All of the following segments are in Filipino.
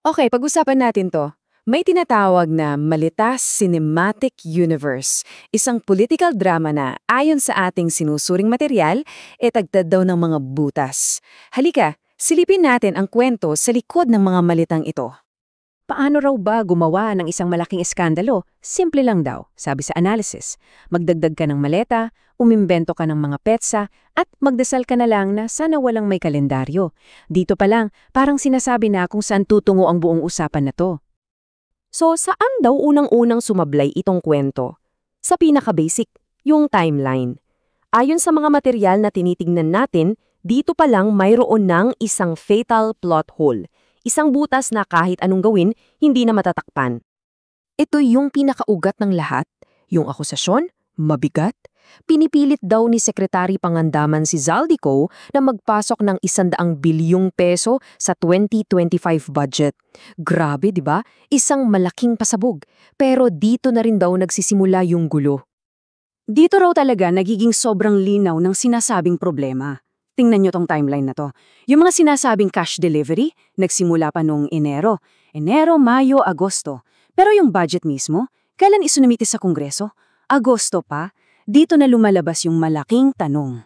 Okay, pag-usapan natin to. May tinatawag na Malitas Cinematic Universe, isang political drama na ayon sa ating sinusuring material, tagtad daw ng mga butas. Halika, silipin natin ang kwento sa likod ng mga malitang ito. Paano raw ba gumawa ng isang malaking eskandalo? Simple lang daw, sabi sa analysis. Magdagdag ka ng maleta, umimbento ka ng mga petsa, at magdasal ka na lang na sana walang may kalendaryo. Dito pa lang, parang sinasabi na kung saan tutungo ang buong usapan na to. So, saan daw unang-unang sumablay itong kwento? Sa pinaka-basic, yung timeline. Ayon sa mga material na tinitingnan natin, dito pa lang mayroon ng isang fatal plot hole. Isang butas na kahit anong gawin, hindi na matatakpan. Ito yung pinakaugat ng lahat. Yung akusasyon, mabigat. Pinipilit daw ni Sekretary Pangandaman si Zaldico na magpasok ng 100 bilyong peso sa 2025 budget. Grabe, di ba? Isang malaking pasabog. Pero dito na rin daw nagsisimula yung gulo. Dito raw talaga nagiging sobrang linaw ng sinasabing problema. Tingnan nyo tong timeline na to. Yung mga sinasabing cash delivery, nagsimula pa noong Enero, Mayo, Agosto. Pero yung budget mismo, kailan isunumite sa Kongreso? Agosto pa. Dito na lumalabas yung malaking tanong.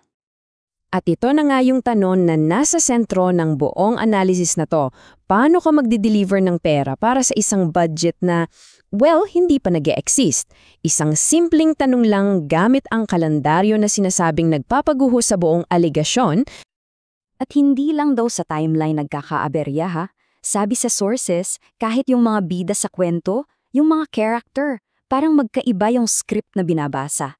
At ito na nga yung tanong na nasa sentro ng buong analysis na to. Paano ka magdi-deliver ng pera para sa isang budget na, well, hindi pa nag-e-exist? Isang simpleng tanong lang gamit ang kalendaryo na sinasabing nagpapaguho sa buong aligasyon. At hindi lang daw sa timeline nagkakaaberya ha. Sabi sa sources, kahit yung mga bida sa kwento, yung mga character, parang magkaiba yung script na binabasa.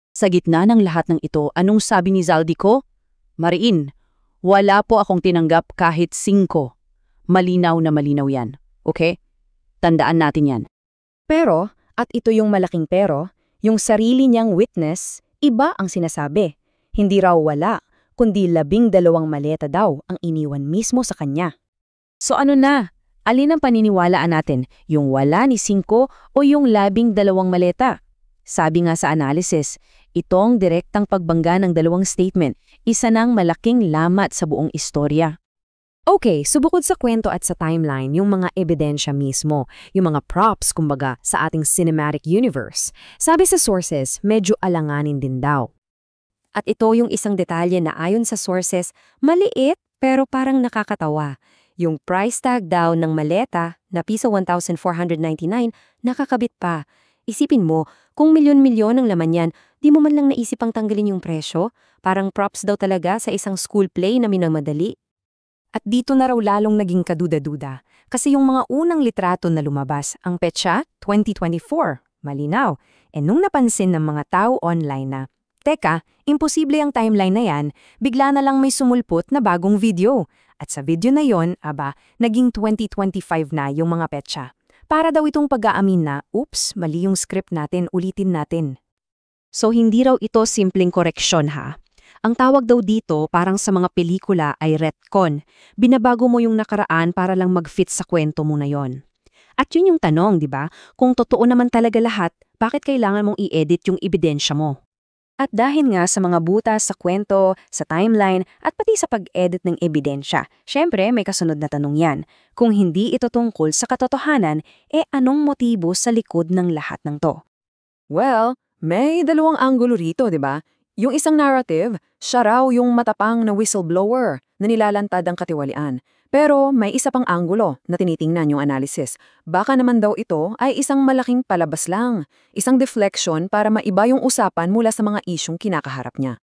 Sa gitna ng lahat ng ito, anong sabi ni Zaldico? Mariin, wala po akong tinanggap kahit 5. Malinaw na malinaw yan. Okay? Tandaan natin yan. Pero, at ito yung malaking pero, yung sarili niyang witness, iba ang sinasabi. Hindi raw wala, kundi 12 maleta daw ang iniwan mismo sa kanya. So ano na? Alin ang paniniwalaan natin? Yung wala ni 5 o yung 12 maleta? Sabi nga sa analysis, itong direktang pagbangga ng dalawang statement, isa ng malaking lamat sa buong istorya. Okay, so bukod sa kwento at sa timeline, yung mga ebidensya mismo, yung mga props, kumbaga, sa ating cinematic universe, sabi sa sources, medyo alanganin din daw. At ito yung isang detalye na ayon sa sources, maliit pero parang nakakatawa. Yung price tag daw ng maleta na piso 1,499, nakakabit pa. Isipin mo, kung milyon-milyon ang laman yan, di mo man lang naisipang tanggalin yung presyo? Parang props daw talaga sa isang school play na minamadali. At dito na raw lalong naging kaduda-duda. Kasi yung mga unang litrato na lumabas, ang petsa, 2024, malinaw. Nung napansin ng mga tao online na, teka, imposible ang timeline na yan, bigla na lang may sumulpot na bagong video. At sa video na yon, naging 2025 na yung mga petsa. Para daw itong pag-aamin na, oops, mali yung script natin, ulitin natin. So hindi raw ito simpleng koreksyon ha. Ang tawag daw dito parang sa mga pelikula ay retcon. Binabago mo yung nakaraan para lang mag-fit sa kwento mo na yon. At yun yung tanong, di ba? Kung totoo naman talaga lahat, bakit kailangan mong i-edit yung ebidensya mo? At dahil nga sa mga butas sa kwento, sa timeline, at pati sa pag-edit ng ebidensya, syempre may kasunod na tanong yan. Kung hindi ito tungkol sa katotohanan, anong motibo sa likod ng lahat ng to? Well, may dalawang anggulo rito, di ba? Yung isang narrative, siya raw yung matapang na whistleblower na nilalantad ang katiwalian. Pero may isa pang anggulo na tinitingnan yung analysis. Baka naman daw ito ay isang malaking palabas lang, isang deflection para maiba yung usapan mula sa mga isyong kinakaharap niya.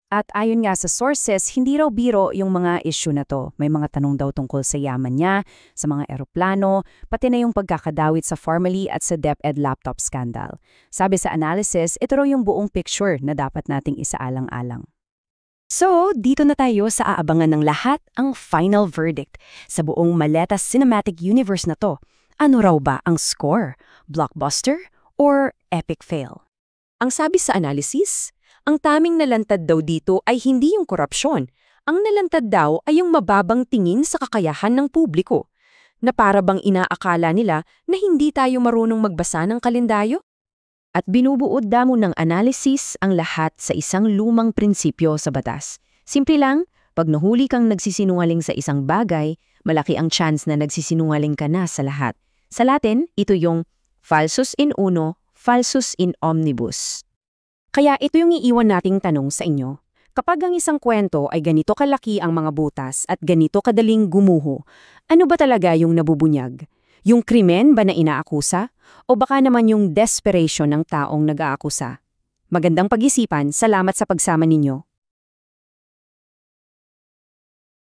At ayon nga sa sources, hindi raw biro yung mga issue na to. May mga tanong daw tungkol sa yaman niya, sa mga eroplano, pati na yung pagkakadawit sa Formally at sa DepEd laptop scandal. Sabi sa analysis, ito raw yung buong picture na dapat nating isaalang-alang. So, dito na tayo sa aabangan ng lahat ang final verdict sa buong Maleta Cinematic Universe na to. Ano raw ba ang score? Blockbuster or epic fail? Ang sabi sa analysis, ang taming nalantad daw dito ay hindi yung korupsyon. Ang nalantad daw ay yung mababang tingin sa kakayahan ng publiko. Na para bang inaakala nila na hindi tayo marunong magbasa ng kalendaryo? At binubuod damo ng analysis ang lahat sa isang lumang prinsipyo sa batas. Simple lang, pag nahuli kang nagsisinungaling sa isang bagay, malaki ang chance na nagsisinungaling ka na sa lahat. Sa Latin, ito yung falsus in uno, falsus in omnibus. Kaya ito yung iiwan nating tanong sa inyo. Kapag ang isang kwento ay ganito kalaki ang mga butas at ganito kadaling gumuho, ano ba talaga yung nabubunyag? Yung krimen ba na inaakusa? O baka naman yung desperation ng taong nag-aakusa? Magandang pag-isipan, salamat sa pagsama ninyo.